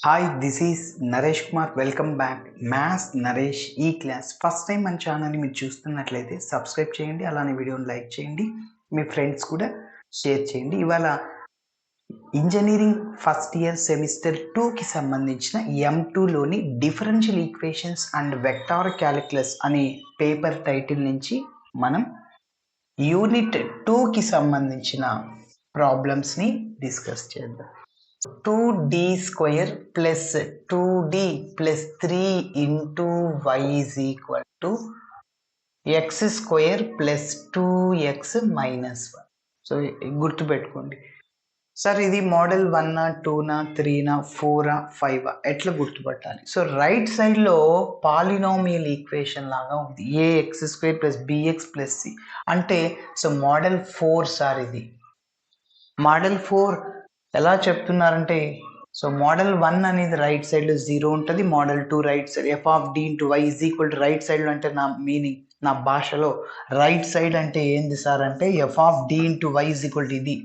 Hi, this is Naresh Kumar. Welcome back maths Naresh ఈ class. First time మన ఛానల్ని మీరు చూస్తున్నట్లయితే సబ్స్క్రైబ్ చేయండి, అలానే వీడియోని లైక్ చేయండి, మీ ఫ్రెండ్స్ కూడా షేర్ చేయండి. ఇవాళ ఇంజనీరింగ్ ఫస్ట్ ఇయర్ సెమిస్టర్ 2కి సంబంధించిన M2లోని differential equations and vector calculus అనే పేపర్ టైటిల్ నుంచి మనం యూనిట్ 2కి సంబంధించిన ప్రాబ్లమ్స్ని డిస్కస్ చేద్దాం. 2d square plus 2d plus 3 into y is equal to x square plus 2x minus 1. So గుర్తుపెట్టుకోండి సార్, ఇది మోడల్ 1 2 3 4 5 ఎట్లా గుర్తుపట్టాలి? సో రైట్ సైడ్లో పాలినామియల్ ఈక్వేషన్ లాగా ఉంది, ax square plus bx plus c అంటే సో మోడల్ 4 సార్. ఇది model 4 ఎలా చెప్తున్నారంటే, సో మోడల్ 1 అనేది రైట్ సైడ్లో 0 ఉంటుంది, model 2 right side F of D into Y is equal to right సైడ్లో అంటే నా మీనింగ్, నా భాషలో రైట్ సైడ్ అంటే ఏంది సార్ అంటే F of D into Y is equal to ఇది.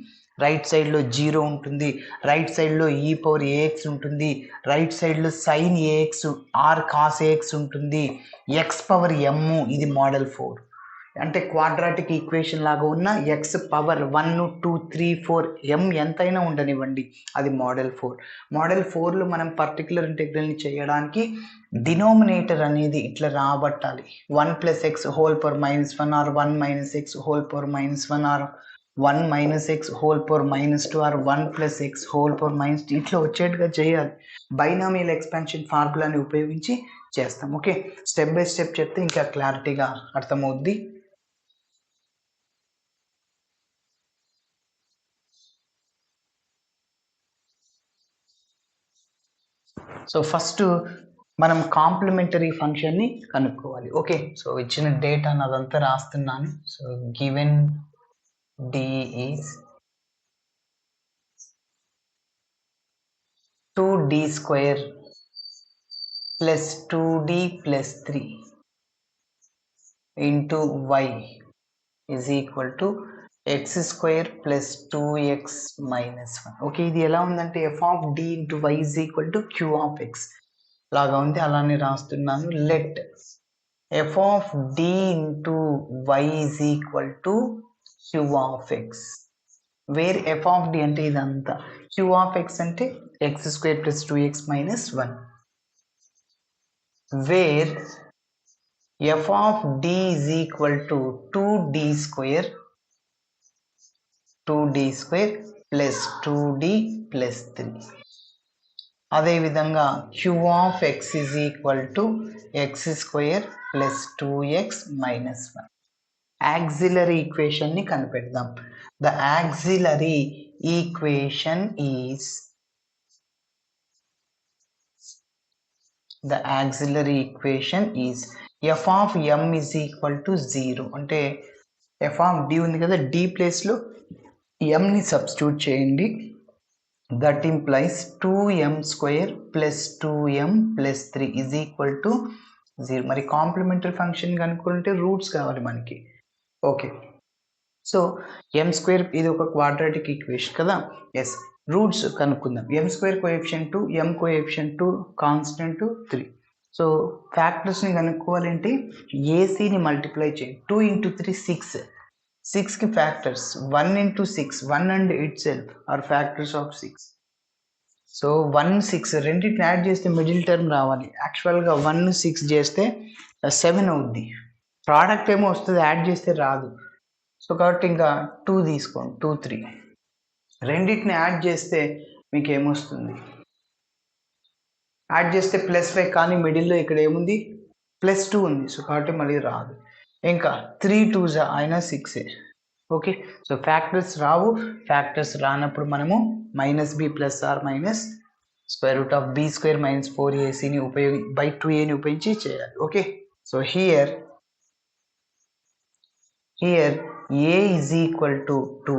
రైట్ సైడ్లో 0 ఉంటుంది, రైట్ సైడ్లో ఈ పవర్ ఏఎక్స్ ఉంటుంది, రైట్ సైడ్లో sine A X or cos A X ఉంటుంది, ఎక్స్ పవర్ ఎమ్. ఇది మోడల్ 4 అంటే క్వాడ్రాటిక్ ఈక్వేషన్ లాగా ఉన్న ఎక్స్ పవర్ 1 2 3 4 ఎం ఎంతైనా ఉండనివ్వండి, అది మోడల్ 4. మోడల్ 4లో మనం పర్టికులర్ ఇంటెగ్రల్ని చేయడానికి డినోమినేటర్ అనేది ఇట్లా రాబట్టాలి, 1 + x whole power -1 or 1 - x whole power -1 or 1 - x whole power -2 or 1 + x whole power -2 ఇట్లా వచ్చేట్టుగా చేయాలి. బైనామియల్ ఎక్స్పాన్షన్ ఫార్ములాని ఉపయోగించి చేస్తాం. ఓకే, స్టెప్ బై స్టెప్ చెప్తే ఇంకా క్లారిటీగా అర్థమవుద్ది. సో ఫస్ట్ మనం కాంప్లిమెంటరీ ఫంక్షన్ని కనుక్కోవాలి. ఓకే, సో ఇచ్చిన డేటా అదంతా రాస్తున్నాను. So given D is 2d square plus 2d plus 3 into Y is equal to X square plus 2x minus 1. Okay, ఇది ఎలా ఉందంటే F of D into Y is equal to Q of X లాగా ఉంది, అలానే రాస్తున్నాను. Let F of D into Y is equal to Q of X, wear f of d అంటే ఇదంతా, q of x అంటే x square plus 2x minus 1, where f of d is equal to 2d square plus 2d plus 3. అదేవిధంగా q of x is equal to X square plus 2x minus 1. Auxiliary ఈక్వేషన్ని కనిపెడదాం. The auxiliary equation is f of m is equal to 0. అంటే F of d ఉంది కదా, d ప్లేస్లో ఎంని substitute చేయండి. That implies 2m square plus 2m plus 3 is equal to 0. మరి complementary function కనుక్కుంటే రూట్స్ కావాలి మనకి. ఓకే, సో ఎం స్క్వేర్ ఇది ఒక క్వాడ్రాటిక్ ఈక్వేషన్ కదా. ఎస్, రూట్స్ కనుక్కుందాం. M square coefficient 2, M coefficient 2, constant 3. So ఫ్యాక్టర్స్ని కనుక్కోవాలంటే ఏసీని మల్టిప్లై చేయండి. 2 × 3 6, 6కి factors 1 × 6 1 and itself or factors of 6. So 1 6 రెండింటిని యాడ్ చేస్తే మిడిల్ టర్మ్ రావాలి. యాక్చువల్గా 1 6 చేస్తే 7 అవుద్ది, ప్రోడక్ట్ ఏమో వస్తుంది, యాడ్ చేస్తే రాదు. సో కాబట్టి ఇంకా 2 తీసుకోండి, 2 3 రెండింటిని యాడ్ చేస్తే మీకు ఏమొస్తుంది, యాడ్ చేస్తే +5, కానీ మిడిల్లో ఇక్కడ ఏముంది +2 ఉంది. సో కాబట్టి మళ్ళీ రాదు. ఇంకా 3 2s అయినా 6. ఓకే, సో ఫ్యాక్టర్స్ రావు. ఫ్యాక్టర్స్ రానప్పుడు మనము -b + r minus √b² - 4ac by 2aని ఉపయోగించి చేయాలి. Okay, so here a is equal to 2,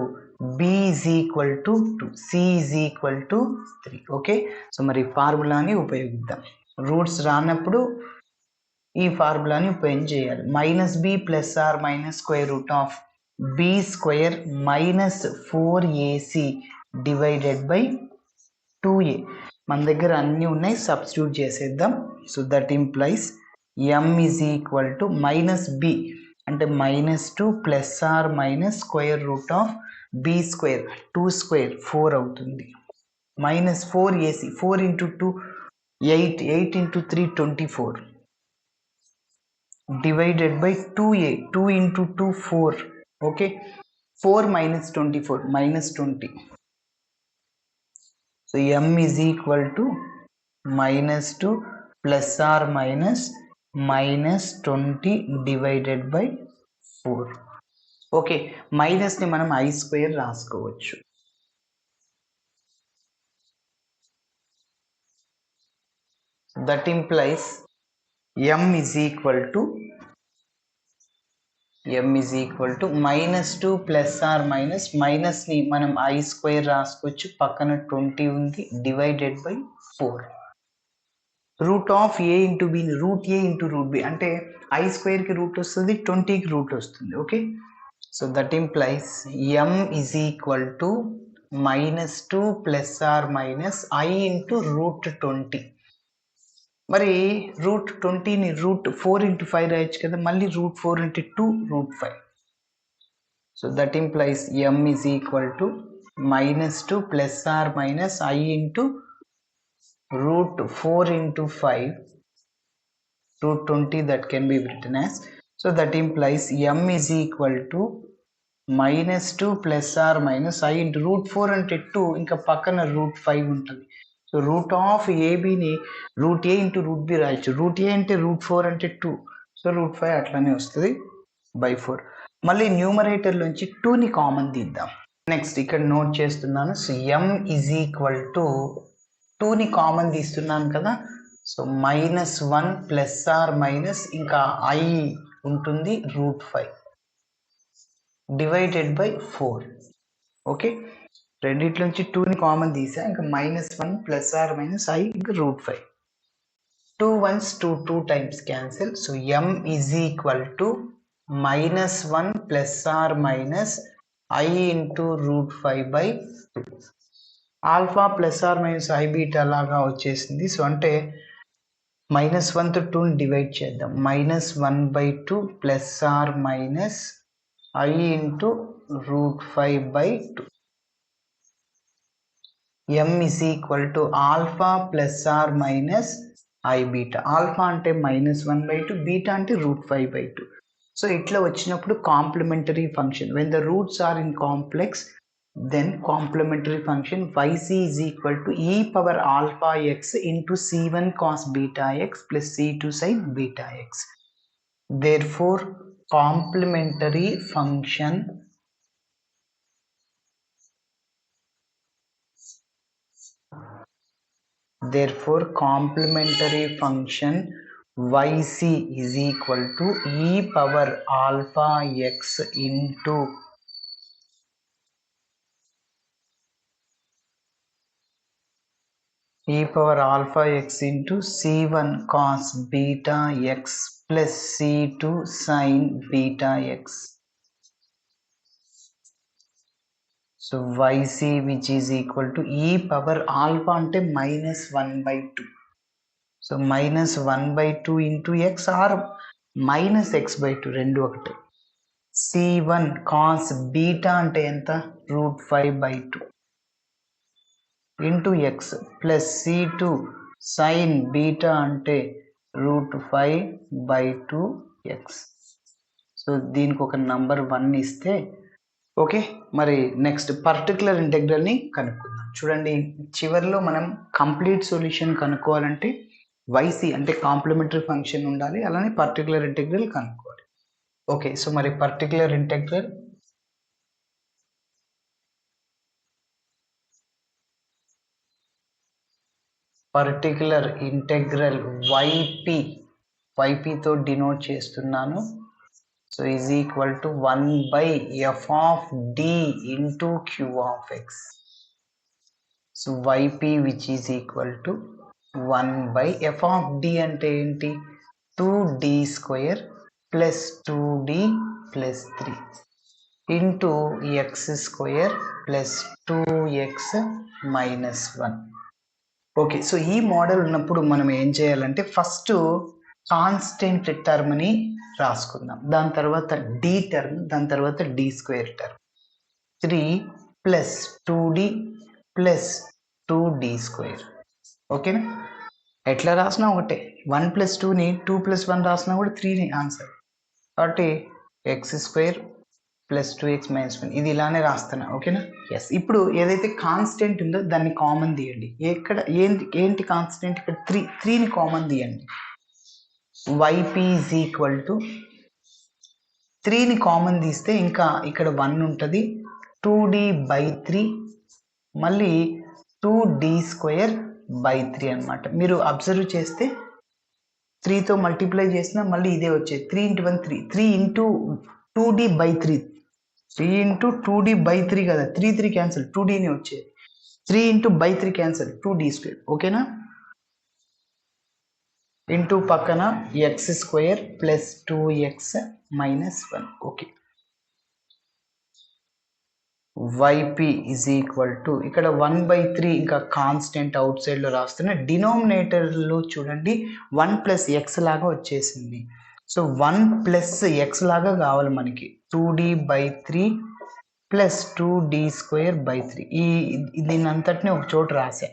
b is equal to 2, c is equal to 3. Okay, so మరి ఫార్ములాని ఉపయోగిద్దాం. రూట్స్ రానప్పుడు ఈ ఫార్ములాని ఉపయోగించి చేయాలి. -b + r minus √b² - 4ac divided by 2a. మన దగ్గర అన్నీ ఉన్నాయి, సబ్స్టిట్యూట్ చేసేద్దాం. So that implies m is equal to -b అంటే -2 plus or minus square root of b square 2 square 4 అవుతుంది. -4ac 4 into 2 8 8 into 3 24 divided by 2a 2 into 2 4. Okay, 4 minus 24 minus 20. So m is equal to -2 plus or minus -20 divided by 4. Okay, మైనస్ని మనం i square రాసుకోవచ్చు. That implies m is equal to -2 plus or minus మైనస్ని మనం i square రాసుకోవచ్చు, పక్కన 20 ఉంది, divided by 4. Root of a into b, root a into root b అంటే i స్క్వేర్కి రూట్ వస్తుంది, 20కి రూట్ వస్తుంది. Okay, so that implies m is equal to -2 plus or minus i into root 20. మరి route 20ని route 4 into 5 రాయొచ్చు కదా, మళ్ళీ root 4 into 2 root 5. So that implies m is equal to -2 plus or minus i into root 4 into 5 root 20, that can be written as. So that implies m is equal to -2 plus or minus i into root 4 అంటే 2 ఇంకా పక్కన root 5 ఉంటుంది. So root of ఏబిని root a into root b రాయొచ్చు. Root a అంటే root 4 అంటే 2, so root 5 అట్లానే వస్తుంది బై 4. మళ్ళీ న్యూమరేటర్లోంచి 2ని కామన్ తీద్దాం. నెక్స్ట్ ఇక్కడ నోట్ చేస్తున్నాను. So m is equal to 2ని కామన్ తీస్తున్నాను కదా, సో -1 ప్లస్ ఆర్ మైనస్ ఇంకా i ఉంటుంది రూట్ 5 డివైడెడ్ బై 4. ఓకే, రెండిట్లో నుంచి 2ని కామన్ తీసా, ఇంకా -1 ప్లస్ ఆర్ మైనస్ i ఇంకా root 5. 2 1s 2 2 times cancel. So m is equal to -1 plus or minus i into root 5 by 2. Alpha plus or minus i beta లాగా వచ్చేసింది. So అంటే -1తో 2ని డివైడ్ చేద్దాం. -1/2 plus or minus i into root 5 by 2. m is equal to alpha plus or minus i beta. Alpha అంటే -1/2, beta అంటే root 5/2. So ఇట్లా వచ్చినప్పుడు complementary function, when the roots are in complex, then complementary function yc is equal to e power alpha x into c1 cos beta x plus c2 sin beta x. Therefore complementary function yc is equal to e power alpha x into e power alpha x into c1 cos beta x plus c2 sin beta x. So yc which is equal to e power alpha ante -1/2. So -1/2 into x or minus x/2 rendu okate. c1 cos beta ante enta root 5/2 into x plus c2 sin beta ante root 5/2x. So దీనికి ఒక number 1 ఇస్తే okay. మరి next particular ఇంటెగ్రల్ని కనుక్కుందాం. చూడండి, చివరిలో మనం complete solution కనుక్కోవాలంటే yc అంటే complementary function ఉండాలి, అలానే పర్టికులర్ ఇంటెగ్రల్ కనుక్కోవాలి. ఓకే, సో మరి పర్టికులర్ ఇంటెగ్రల్ ypతో డినోట్ చేస్తున్నాను. So is equal to 1/f of d into q of x. So yp which is equal to 1/f of d అంటే ఏంటి, 2d² plus 2d plus 3 into x² plus 2x minus 1. Okay. So ఈ model ఉన్నప్పుడు మనం ఏం చేయాలంటే first constant టర్మ్‌ని రాసుకుందాం. దాని తర్వాత D term, దాని తర్వాత D square term. 3 plus 2d plus 2d square. ఓకేనా? ఎట్లా రాసినా ఒకటే. 1 ప్లస్ 2ని 2 ప్లస్ 1 రాసినా కూడా 3ని ఆన్సర్. కాబట్టి X square plus 2x minus 1 ఇది ఇలానే రాస్తున్నా. ఓకేనా? ఎస్. ఇప్పుడు ఏదైతే కాన్స్టెంట్ ఉందో దాన్ని కామన్ తీయండి. ఎక్కడ ఏంటి కాన్స్టెంట్? ఇక్కడ 3ని కామన్ తీయండి. yp ఈజ్ ఈక్వల్ టు 3ని కామన్ తీస్తే ఇంకా ఇక్కడ 1 ఉంటుంది. 2d/3 మళ్ళీ 2d స్క్వేర్ బై 3 అనమాట. మీరు అబ్జర్వ్ చేస్తే 3తో మల్టిప్లై చేసినా మళ్ళీ ఇదే వచ్చేది. 3 into 1 3, 3 into 2d/3, 3 into 2d/3 కదా, 3 క్యాన్సిల్, 2dని వచ్చేది. 3 into by 3 cancel, 2d square. ఓకేనా? ఇంటూ పక్కన X square plus 2x minus 1. Okay. yp is equal to ఇక్కడ 1/3 ఇంకా కాన్స్టెంట్ అవుట్ సైడ్ లో రాస్తున్న డినోమినేటర్ లో చూడండి 1 ప్లస్ ఎక్స్ లాగా వచ్చేసింది. సో 1 ప్లస్ ఎక్స్ లాగా కావాలి మనకి. 2d/3 plus 2d square by 3. దీని అంతటిని ఒక చోట రాసా.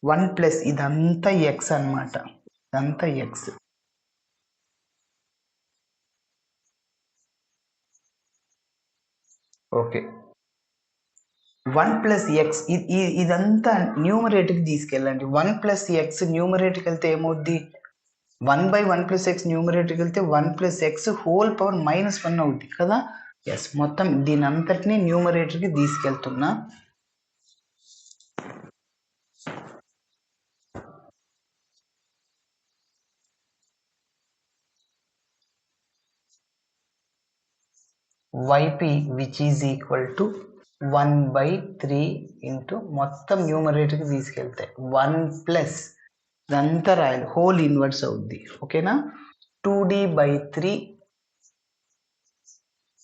1 ప్లస్ ఇదంతా ఎక్స్ అనమాట. ఇదంతా ఎక్స్. ఓకే. 1 ప్లస్ ఎక్స్ ఇదంతా న్యూమరేటర్కి తీసుకెళ్ళండి. 1 ప్లస్ ఎక్స్ న్యూమరేటర్కి వెళ్తే ఏమవుద్ది? 1/1 ప్లస్ ఎక్స్ న్యూమరేటర్కి వెళ్తే 1 plus x whole power minus 1 అవుద్ది కదా. ఎస్. మొత్తం దీని అంతటిని న్యూమరేటర్కి తీసుకెళ్తున్నా. yp which is equal to 1/3 into మొత్తం న్యూమరేటర్కి తీసుకెళ్తే 1 ప్లస్ ఇదంతా రాయాలి, హోల్ ఇన్వర్స్ అవుద్ది. ఓకేనా? 2d/3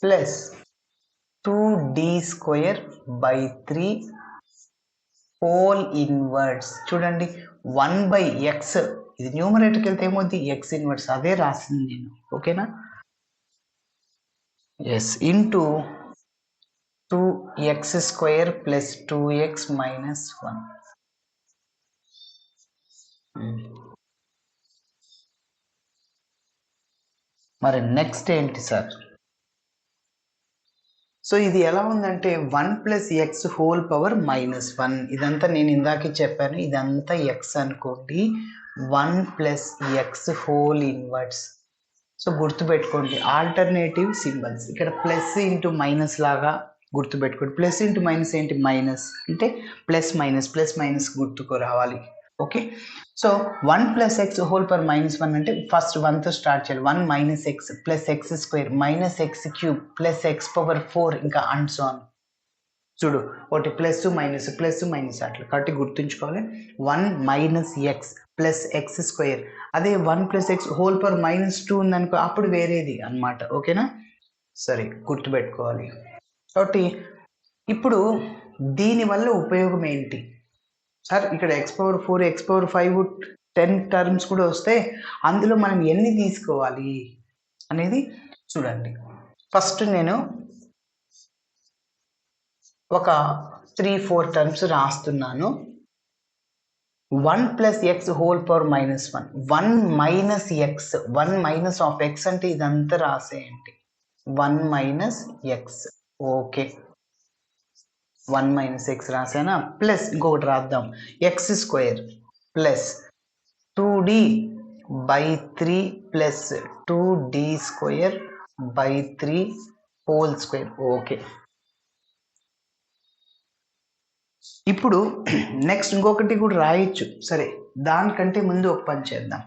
plus 2d square by 3 whole inverse. చూడండి 1/x ఇది న్యూమరేటర్కి వెళ్తే ఏమవుద్ది? X inverse. అదే రాసింది నేను. ఓకేనా? Yes. Into 2x square plus 2x minus 1. మరి నెక్స్ట్ ఏంటి సార్? సో ఇది ఎలా ఉందంటే 1 plus x whole power minus 1. ఇదంతా నేను ఇందాకే చెప్పాను. ఇదంతా ఎక్స్ అనుకోండి. 1 plus x whole inverse. So గుర్తుపెట్టుకోండి ఆల్టర్నేటివ్ సింబల్స్. ఇక్కడ ప్లస్ ఇంటూ మైనస్ లాగా గుర్తుపెట్టుకోండి. ప్లస్ ఇంటూ మైనస్ ఏంటి? మైనస్ అంటే ప్లస్ మైనస్ గుర్తుకు రావాలి. Okay. So 1 plus x whole power minus 1 అంటే ఫస్ట్ 1తో స్టార్ట్ చేయాలి. 1 minus x plus x square minus X cube plus X power 4 ఇంకా అండ్ సో ఆన్. చూడు ఒకటి ప్లస్ మైనస్ అట్లా. కాబట్టి గుర్తుంచుకోవాలి 1 minus x plus x square. అదే 1 plus x whole power minus 2 ఉందనుకో అప్పుడు వేరేది అనమాట. ఓకేనా? సరే గుర్తుపెట్టుకోవాలి. కాబట్టి ఇప్పుడు దీనివల్ల ఉపయోగం ఏంటి సార్? ఇక్కడ x power 4 x power 5 10 terms కూడా వస్తే అందులో మనం ఎన్ని తీసుకోవాలి అనేది చూడండి. ఫస్ట్ నేను ఒక 3-4 టర్మ్స్ రాస్తున్నాను. 1 plus x whole power minus 1. 1 minus x, 1 minus of x అంటే ఇదంతా రాసేయండి. 1 minus x. Okay. 1 minus x రాసానా? ప్లస్ ఇంకొకటి రాద్దాం. X square plus 2d/3 plus 2d square by 3 whole square. Okay. ఇప్పుడు నెక్స్ట్ ఇంకొకటి కూడా రాయొచ్చు. సరే దానికంటే ముందు ఒక పని చేద్దాం.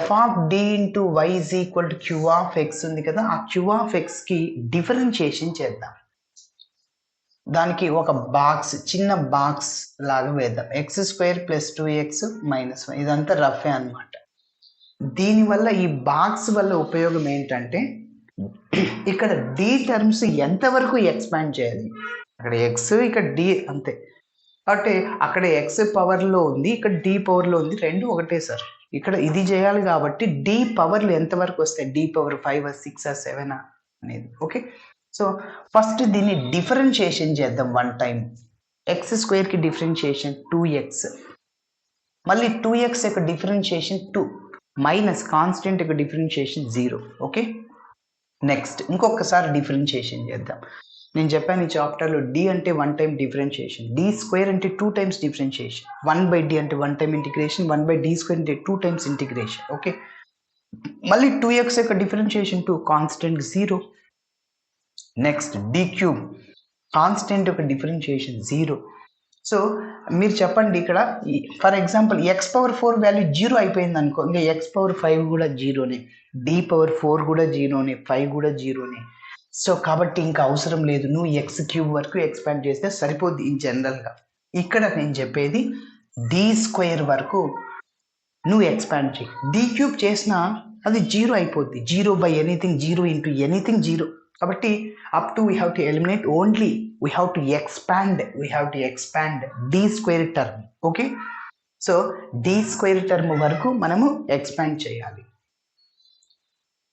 f of d into y is equal to q of x ఉంది కదా, ఆ q ఆఫ్ xకి డిఫరెన్షియేషన్ చేద్దాం. దానికి ఒక బాక్స్, చిన్న బాక్స్ లాగా వేద్దాం. X square plus 2x minus 1. ఇదంతా రఫే అనమాట. దీనివల్ల ఈ బాక్స్ వల్ల ఉపయోగం ఏంటంటే ఇక్కడ d టర్మ్స్ ఎంతవరకు ఎక్స్పాండ్ చేయాలి. అక్కడ x ఇక్కడ d అంతే. అంటే అక్కడ ఎక్స్ పవర్లో ఉంది, ఇక్కడ డి పవర్లో ఉంది, రెండు ఒకటే సార్. ఇక్కడ ఇది చేయాలి కాబట్టి డి పవర్లు ఎంతవరకు వస్తాయి, డి పవర్ 5 6 7 అనేది. ఓకే, సో ఫస్ట్ దీన్ని డిఫరెన్షియేషన్ చేద్దాం వన్ టైం. ఎక్స్ స్క్వేర్కి డిఫరెన్షియేషన్ 2x, మళ్ళీ 2x యొక్క డిఫరెన్షియేషన్ 2 మైనస్ కాన్స్టెంట్ యొక్క డిఫరెన్షియేషన్ 0. ఓకే, నెక్స్ట్ ఇంకొకసారి డిఫరెన్షియేషన్ చేద్దాం. నేను చెప్పాను ఈ చాప్టర్లో డి అంటే one time differentiation, d square అంటే 2 టైమ్స్ డిఫరెన్షియేషన్, 1/d అంటే one time integration, 1/d square అంటే 2 టైమ్స్ ఇంటిగ్రేషన్. ఓకే, మళ్ళీ 2x యొక్క differentiation 2 constant 0. Next D cube constant యొక్క డిఫరెన్షియేషన్ 0. సో మీరు చెప్పండి ఇక్కడ for example X power 4 value 0 అయిపోయింది అనుకో, ఇంకా ఎక్స్ పవర్ 5 కూడా 0నే, డి పవర్ 4 కూడా 0నే, 5 కూడా 0నే. సో కాబట్టి ఇంకా అవసరం లేదు, నువ్వు ఎక్స్ క్యూబ్ వరకు ఎక్స్పాండ్ చేస్తే సరిపోద్ది ఇన్ జనరల్గా. ఇక్కడ నేను చెప్పేది డి స్క్వేర్ వరకు నువ్వు ఎక్స్పాండ్ చేయి, డి క్యూబ్ చేసినా అది 0 అయిపోద్ది, 0 బై ఎనీథింగ్, 0 ఇంటూ ఎనీథింగ్ 0. కాబట్టి up to we have to eliminate, only we have to expand d square term. Okay, so d square term వరకు మనము ఎక్స్పాండ్ చేయాలి.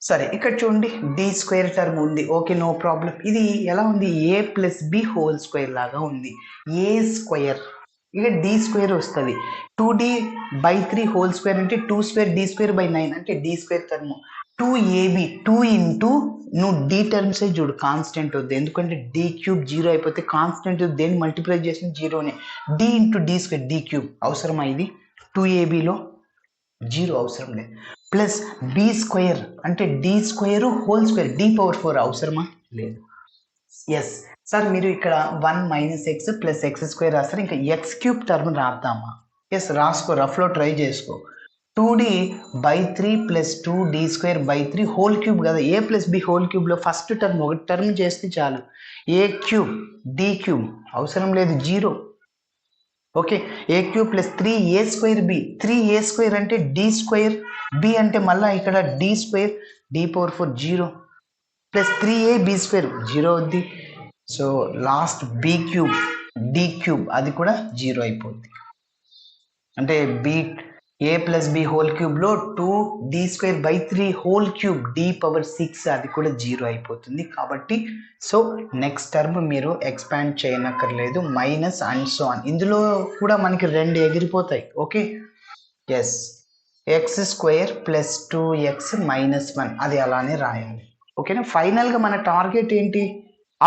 సరే ఇక్కడ చూడండి d square term ఉంది, ఓకే నో ప్రాబ్లం. ఇది ఎలా ఉంది, a ప్లస్ బి హోల్ స్క్వేర్ లాగా ఉంది. a స్క్వేర్ ఇక d స్క్వేర్ వస్తుంది, 2d/3 హోల్ స్క్వేర్ అంటే 2 స్క్వేర్ d స్క్వేర్ బై 9 అంటే d square term 2ab, 2 into నువ్వు డి టర్మ్సే చూడు, కాన్స్టెంట్ వద్దు, ఎందుకంటే డి క్యూబ్ 0 అయిపోతే కాన్స్టెంట్ దేన్ని మల్టిప్లై చేసిన 0నే. D into d square, d cube అవసరమా, ఇది 2abలో 0 అవసరం లేదు. ప్లస్ బి స్క్వేర్ అంటే d square whole square, d power 4 అవసరమా, లేదు. ఎస్ సార్, మీరు ఇక్కడ 1 minus x plus x square రాస్తారు, ఇంకా ఎక్స్ క్యూబ్ టర్మ్ రాద్దామా? ఎస్ రాసుకో, రఫ్లో ట్రై చేసుకో. 2d/3 plus 2d²/3 whole cube కదా, ఏ ప్లస్ బి హోల్ క్యూబ్లో ఫస్ట్ టర్మ్ ఒకటి టర్మ్ చేస్తే చాలు, ఏ క్యూబ్ డి క్యూబ్ అవసరం లేదు, 0. ఓకే, ఏ క్యూబ్ ప్లస్ 3a²b, 3a² అంటే డి స్క్వేర్, బి అంటే మళ్ళీ ఇక్కడ d square, d power 4 0 plus 3ab² 0 అవుద్ది. So last b cube d cube అది కూడా 0 అయిపోద్ది. అంటే b a plus B whole క్యూబ్లో 2d²/3 whole cube d power 6 అది కూడా 0 అయిపోతుంది. కాబట్టి సో నెక్స్ట్ టర్మ్ మీరు ఎక్స్పాండ్ చేయనక్కర్లేదు, మైనస్ అండ్ సో ఆన్. ఇందులో కూడా మనకి 2 ఎగిరిపోతాయి. Okay, yes x² plus 2x minus 1 అది అలానే రాయాలి. ఓకేనా, ఫైనల్గా మన టార్గెట్ ఏంటి,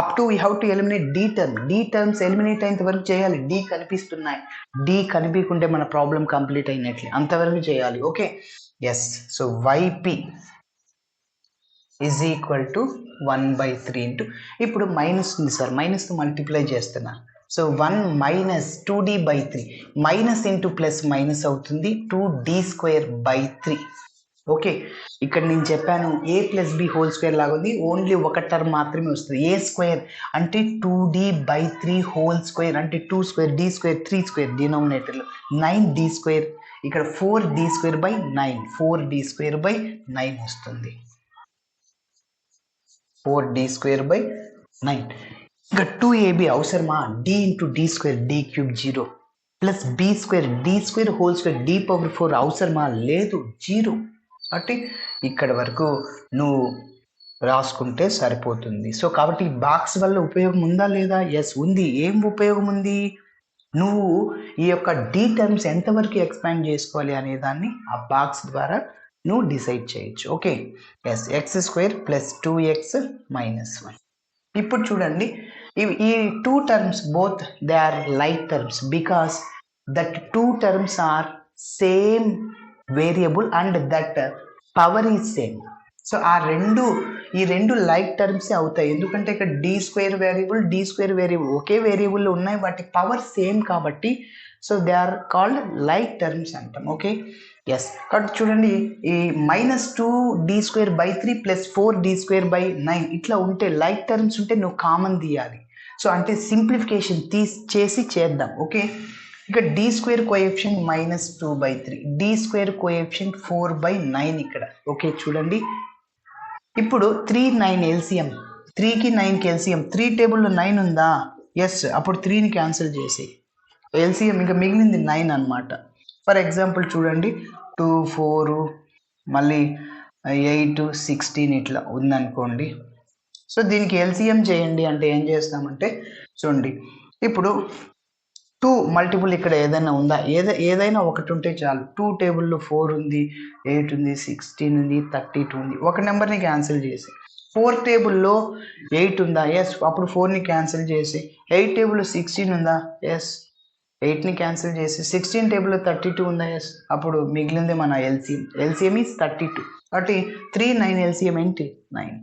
up to we have to eliminate D term, D terms eliminate అయ్యేంత వరకు చేయాలి. డి కనిపిస్తున్నాయి, డి కనిపించకుంటే మన ప్రాబ్లం కంప్లీట్ అయినట్లే, అంతవరకు చేయాలి. Okay, yes. So Y P is equal to 1/3 into, ఇప్పుడు మైనస్ ఉంది సార్, మైనస్తో మల్టిప్లై చేస్తున్నా. So 1 minus 2d/3 minus into plus minus అవుతుంది, 2d²/3. ఓకే, ఇక్కడ నేను చెప్పాను A plus B whole square లాగా ఉంది, ఓన్లీ ఒక టర్మ్ మాత్రమే వస్తుంది. ఏ స్క్వేర్ అంటే 2d/3 హోల్ స్క్వేర్ అంటే 2 స్క్వేర్ d స్క్వేర్ 3 స్క్వేర్ డినామినేటర్లో 9d², ఇక్కడ 4d²/9 4d²/9 వస్తుంది, 4d²/9. ఇంకా 2ab అవసరమా, d into d² d cube 0 plus b² d² whole square d power 4 అవసరమా, లేదు, 0. కాబట్టి ఇక్కడ వరకు నువ్వు రాసుకుంటే సరిపోతుంది. సో కాబట్టి బాక్స్ వల్ల ఉపయోగం ఉందా లేదా, ఎస్ ఉంది. ఏం ఉపయోగం ఉంది, నువ్వు ఈ యొక్క డి టర్మ్స్ ఎంతవరకు ఎక్స్పాండ్ చేసుకోవాలి అనే దాన్ని ఆ బాక్స్ ద్వారా నువ్వు డిసైడ్ చేయొచ్చు. Okay, yes x² plus 2x minus 1. ఇప్పుడు చూడండి, ఈ 2 terms both they are like terms because that 2 terms are same variable and that power is same. So ఈ రెండు లైక్ టర్మ్సే అవుతాయి, ఎందుకంటే ఇక్కడ d² వేరియబుల్ ఒకే వేరియబుల్ ఉన్నాయి, వాటి పవర్ సేమ్ కాబట్టి so they are called like terms అంటాం. Okay, yes. కాబట్టి చూడండి, ఈ -2d²/3 ప్లస్ 4d²/9 ఇట్లా ఉంటే లైక్ టర్మ్స్ ఉంటే నువ్వు కామన్ తీయాలి. సో అంటే సింప్లిఫికేషన్ చేసి చేద్దాం. ఓకే, ఇక d² కోఎఫిషియంట్ -2/3, d² కోఎఫిషియంట్ 4/9 ఇక్కడ. ఓకే చూడండి, ఇప్పుడు 3 9 ఎల్సిఎం, 3కి 9కి ఎల్సిఎం, 3 టేబుల్లో 9 ఉందా, ఎస్. అప్పుడు 3ని క్యాన్సిల్ చేసి ఎల్సిఎం ఇంకా మిగిలింది 9 అనమాట. ఫర్ ఎగ్జాంపుల్ చూడండి 2, 4 మళ్ళీ 8, 16 ఇట్లా ఉందనుకోండి. సో దీనికి ఎల్సిఎం చేయండి అంటే ఏం చేస్తామంటే చూడండి, ఇప్పుడు 2 మల్టిపుల్ ఇక్కడ ఏదైనా ఉందా, ఏదైనా ఒకటి ఉంటే చాలు. 2 టేబుల్లో 4 ఉంది, 8 ఉంది, 16 ఉంది, 32 ఉంది. ఒక నెంబర్ని క్యాన్సిల్ చేసి 4 టేబుల్లో 8 ఉందా, ఎస్, అప్పుడు 4ని క్యాన్సిల్ చేసి 8 టేబుల్లో 16 ఉందా, ఎస్, 8ని క్యాన్సిల్ చేసి 16 టేబుల్లో 32 ఉందా, ఎస్, అప్పుడు మిగిలింది మన ఎల్సిఎం. LCM is 32. కాబట్టి 3, 9 ఎల్సిఎం ఏంటి 9.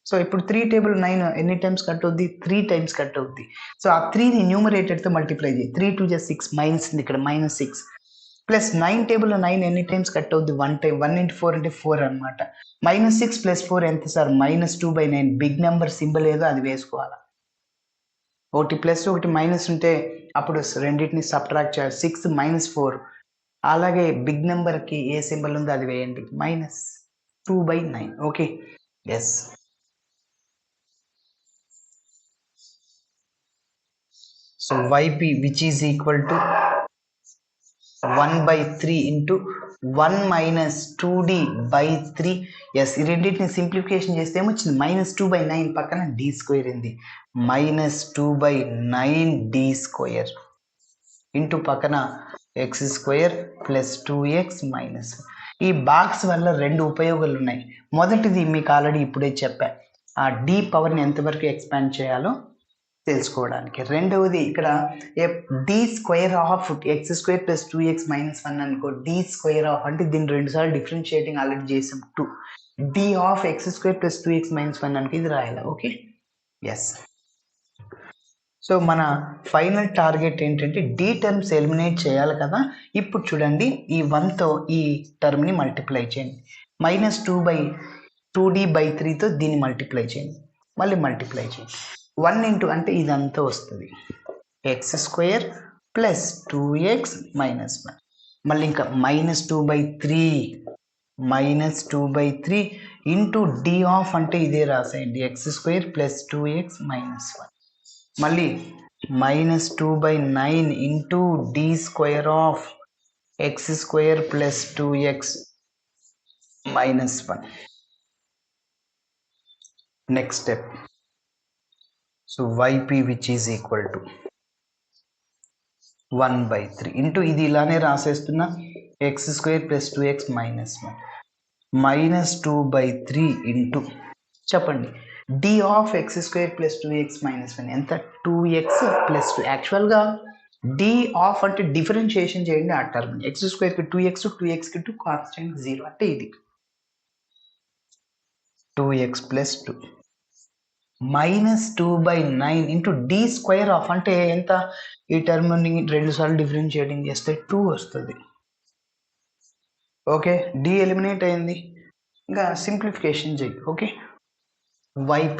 సో ఇప్పుడు 3 టేబుల్ 9 ఎన్ని టైమ్స్ కట్ అవుద్ది, 3 టైమ్స్ కట్ అవుద్ది. సో ఆ 3ని న్యూమరేటర్తో మల్టిప్లై చేయి. 3 2 = 6, మైనస్ ఇక్కడ -6 ప్లస్ 9 టేబుల్లో 9 ఎన్ని టైమ్స్ కట్ అవుద్ది, 1 టైం. 1 × 4 అంటే 4 అనమాట. -6 + 4 ఎంత సార్, -2/9. బిగ్ నెంబర్ సింబల్ ఏదో అది వేసుకోవాలా. ఒకటి ప్లస్ ఒకటి మైనస్ ఉంటే అప్పుడు రెండింటిని సబ్ట్రాక్ట్ చేయాలి. 6 - 4. అలాగే బిగ్ నెంబర్కి ఏ సింబల్ ఉందో అది వేయండి, -2/9. Okay, yes. So yp which is equal to 1/3 into 1 minus 2d/3. Yes, ఈ రెండింటిని సింప్లిఫికేషన్ చేస్తే ఏమొచ్చింది, -2/9 పక్కన d² ఉంది. -2/9d² ఇంటూ పక్కన x² + 2x - ఈ బాక్స్ వల్ల 2 ఉపయోగాలు ఉన్నాయి. మొదటిది మీకు ఆల్రెడీ ఇప్పుడే చెప్పా, ఆ d పవర్ని ఎంతవరకు ఎక్స్పాండ్ చేయాలో తెలుసుకోవడానికి. రెండవది ఇక్కడ d² ఆఫ్ x² + 2x - 1 అనుకో. d² ఆఫ్ అంటే దీన్ని 2 సార్లు డిఫరెన్షియేటింగ్ ఆల్రెడీ చేసాం 2. d ఆఫ్ x² + 2x - 1 అనుకో, ఇది రాయాలి. Okay, yes. సో మన ఫైనల్ టార్గెట్ ఏంటంటే d టర్మ్స్ ఎలిమినేట్ చేయాలి కదా. ఇప్పుడు చూడండి, ఈ 1తో ఈ టర్మ్ని మల్టిప్లై చేయండి. -2/2d/3తో దీన్ని మల్టిప్లై చేయండి, మళ్ళీ మల్టిప్లై చేయండి. 1 ఇంటూ అంటే ఇదంతా వస్తుంది, x² + 2x - 1. మళ్ళీ ఇంకా -2/3 ఇంటూ d ఆఫ్ అంటే ఇదే రాసేయండి, x² + 2x - 1. మళ్ళీ -2/9 into d² of x² + 2x - 1. Next step. So yp which is equal to 1/3 into ఇది ఇలానే రాసేస్తున్నా, x² + 2x - 1 -2/3 ఇంటూ చెప్పండి d ఆఫ్ x² + 2x - 1 ఎంత, 2x + 2. యాక్చువల్గా d ఆఫ్ అంటే డిఫరెన్షియేషన్ చేయండి ఆ టర్మ్. x² కి 2x, 2xకి 2, కాన్స్టెంట్ 0 అంటే ఇది 2x + 2 -2/9 ఇంటూ d² ఆఫ్ అంటే ఎంత, ఈ టర్మ్ని 2 సార్లు డిఫరెన్షియేటింగ్ చేస్తే 2 వస్తుంది. ఓకే, d ఎలిమినేట్ అయింది, ఇంకా సింప్లిఫికేషన్ చేయి. Okay, yp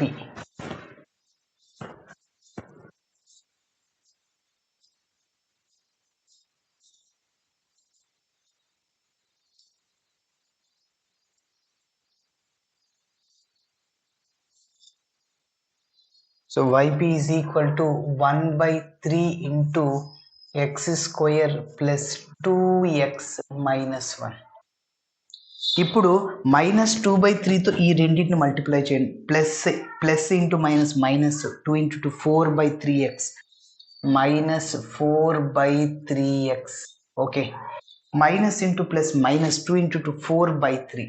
so yp is equal to 1/3 into x² + 2x - 1. ఇప్పుడు -2/3తో ఈ రెండింటిని మల్టిప్లై చేయండి. Plus into minus, -2 × 2 4/3x -4/3x. Okay, minus into plus -2 × 2 4/3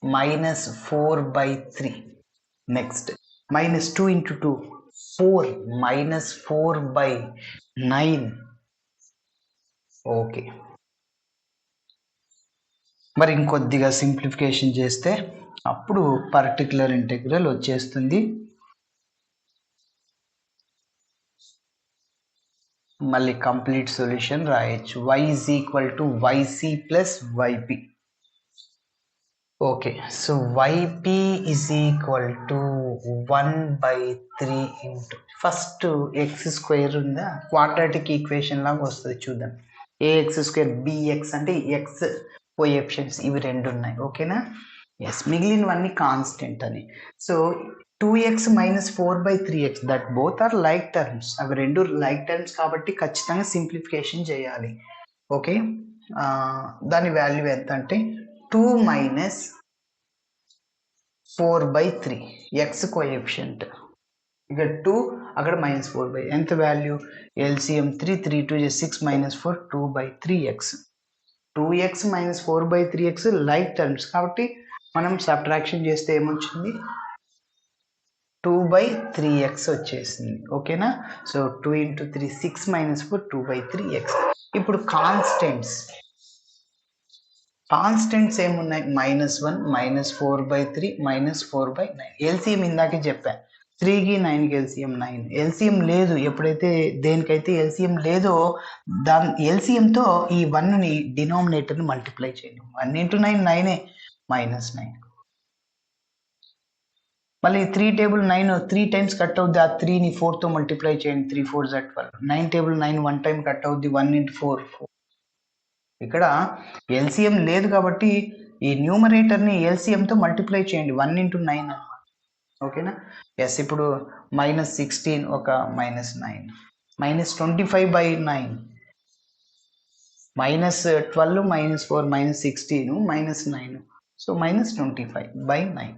-4/3. Next -2 × 2 4 -4/9. Okay, మరి ఇంకొద్దిగా సింప్లిఫికేషన్ చేస్తే అప్పుడు పర్టిక్యులర్ ఇంటెగ్రల్ వచ్చేస్తుంది. మళ్ళీ కంప్లీట్ సొల్యూషన్ రాయొచ్చు. y is equal to yc plus yp. Okay, so yp is equal to 1/3 into first x² ఉందా, quadratic equation లాగా వస్తుంది చూద్దాం. ax² bx అంటే x కోఎఫిషియెంట్స్ ఇవి 2 ఉన్నాయి. ఓకేనా, ఎస్, మిగిలినవన్నీ కాన్స్టెంట్ అని. So 2x minus 4/3x that both are like terms. అవి రెండు లైక్ టర్మ్స్ కాబట్టి ఖచ్చితంగా సింప్లిఫికేషన్ చేయాలి. ఓకే, దాని వాల్యూ ఎంత అంటే 2 మైనస్ 4/3 ఎక్స్ కోఎఫిషియంట్. ఇక్కడ 2 అక్కడ -4 ఎంత value LCM 3 2 6 -4 2/3x. 2x minus 4/3x like terms కాబట్టి మనం సబ్ట్రాక్షన్ చేస్తే ఏమొచ్చింది 2/3x వచ్చేసింది. ఓకేనా, సో 2 × 3 6 - 4 2/3x. ఇప్పుడు కాన్స్టెంట్స్ ఏమున్నాయి -1 -4/3 -4/9. ఎల్సిఎం ఇందాకే చెప్పా 3కి 9కి ఎల్సిఎం 9. ఎల్సిఎం లేదు, ఎప్పుడైతే దేనికైతే ఎల్సిఎం లేదో దాని ఎల్సిఎంతో ఈ 1ని డినామినేటర్ని మల్టిప్లై చేయండి. 1 × 9 9 -9. మళ్ళీ 3 టేబుల్ 9 3 టైమ్స్ కట్ అవుద్ది. ఆ 3ని 4తో మల్టిప్లై చేయండి. 3 4 12. 9 టేబుల్ 9 1 టైం కట్ అవుద్ది. 1 × 4 4. ఇక్కడ ఎల్సిఎం లేదు కాబట్టి ఈ న్యూమరేటర్ని ఎల్సిఎంతో మల్టిప్లై చేయండి. 1 × 9 అన్నమాట. ఓకేనా, ఎస్. ఇప్పుడు -16 ఒక -9 -25/9 -12 -4 -16 -9. So -25/9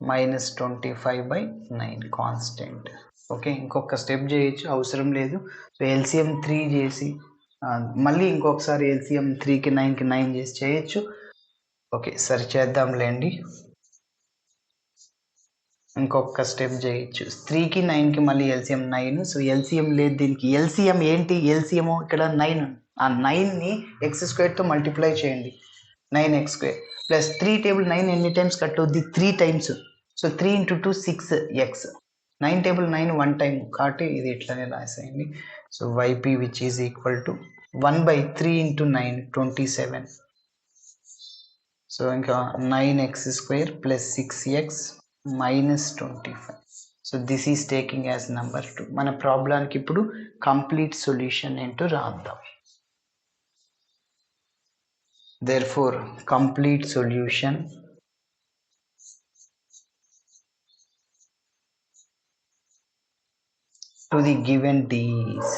-25/9 constant. ఓకే, ఇంకొక స్టెప్ చేయొచ్చు, అవసరం లేదు. సో ఎల్సిఎం 3 చేసి మళ్ళీ ఇంకొకసారి ఎల్సిఎం 3కి 9కి 9 చేసి చేయొచ్చు. ఓకే, సరే చేద్దాంలేండి. ఇంకొక స్టెప్ చేయొచ్చు. 3కి 9కి మళ్ళీ ఎల్సిఎం 9. సో ఎల్సిఎం లేదు దీనికి. ఎల్సిఎం ఏంటి? ఎల్సిఎం ఇక్కడ 9. ఆ 9ని x² మల్టిప్లై చేయండి. 9x² ప్లస్ 3 టేబుల్ 9 ఎన్ని టైమ్స్ కట్ అవుద్ది? 3 times. So 3 × 2 6x. 9 table 9 1 time కాబట్టి ఇది ఇట్లానే రాసేయండి. So yp which is equal to 1/3 × 9 27. So ఇంకా 9x² ప్లస్ 6x -25. So this is taking as number 2. మన ప్రాబ్లానికి ఇప్పుడు కంప్లీట్ సొల్యూషన్ ఏంటో రాద్దాం. Therefore, complete solution to the given D is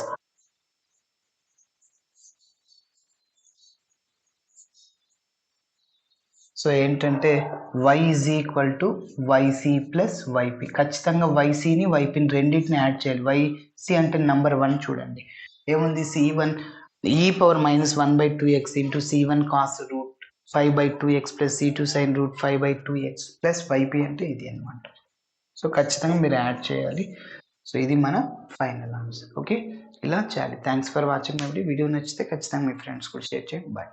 so ఏంటంటే y is equal to yc plus yp. ఖచ్చితంగా ycని ypని రెండింటిని add చేయాలి. yc అంటే నెంబర్ 1 చూడండి ఏముంది, c1 e⁻−1/2x into c1 cos √5/2x plus c2 sin √5/2x plus yp అంటే ఇది అనమాట. సో ఖచ్చితంగా మీరు యాడ్ చేయాలి. సో ఇది మన ఫైనల్ ఆన్సర్. ఓకే, ఇలా చేయాలి. Thanks for watching. వీడియో నచ్చితే ఖచ్చితంగా మీ ఫ్రెండ్స్ కూడా షేర్ చేయండి. బాయ్.